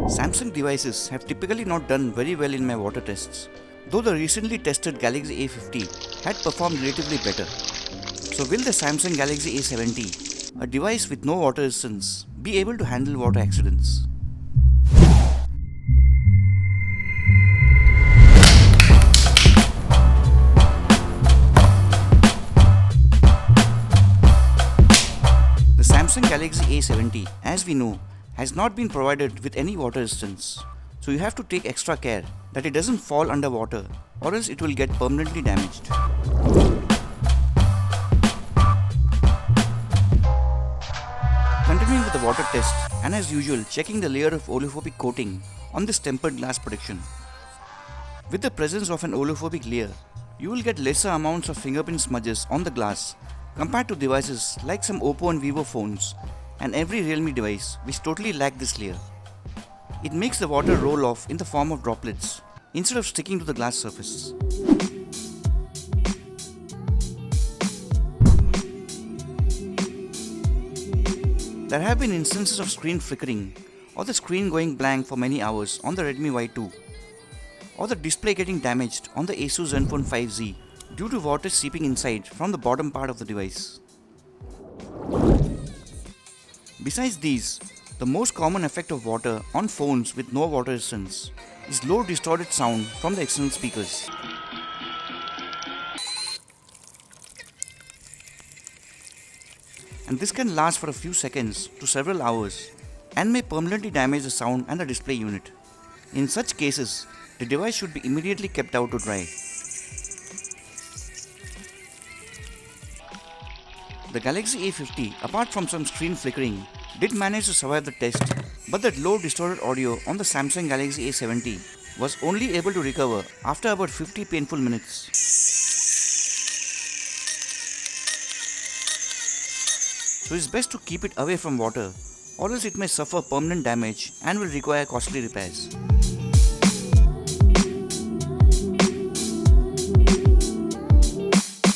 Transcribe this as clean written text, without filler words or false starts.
Samsung devices have typically not done very well in my water tests, though the recently tested Galaxy A50 had performed relatively better. So will the Samsung Galaxy A70, a device with no water resistance, be able to handle water accidents? The Samsung Galaxy A70, as we know, has not been provided with any water resistance, so you have to take extra care that it doesn't fall under water or else it will get permanently damaged. Continuing with the water test, and as usual checking the layer of oleophobic coating on this tempered glass protection. With the presence of an oleophobic layer, you will get lesser amounts of fingerprint smudges on the glass compared to devices like some Oppo and Vivo phones and every Realme device which totally lack this layer. It makes the water roll off in the form of droplets instead of sticking to the glass surface. There have been instances of screen flickering or the screen going blank for many hours on the Redmi Y2 or the display getting damaged on the Asus Zenfone 5Z due to water seeping inside from the bottom part of the device. Besides these, the most common effect of water on phones with no water resistance is low distorted sound from the external speakers. And this can last for a few seconds to several hours and may permanently damage the sound and the display unit. In such cases, the device should be immediately kept out to dry. The Galaxy A50, apart from some screen flickering, did manage to survive the test, but that low distorted audio on the Samsung Galaxy A70 was only able to recover after about 50 painful minutes. So it's best to keep it away from water, or else it may suffer permanent damage and will require costly repairs.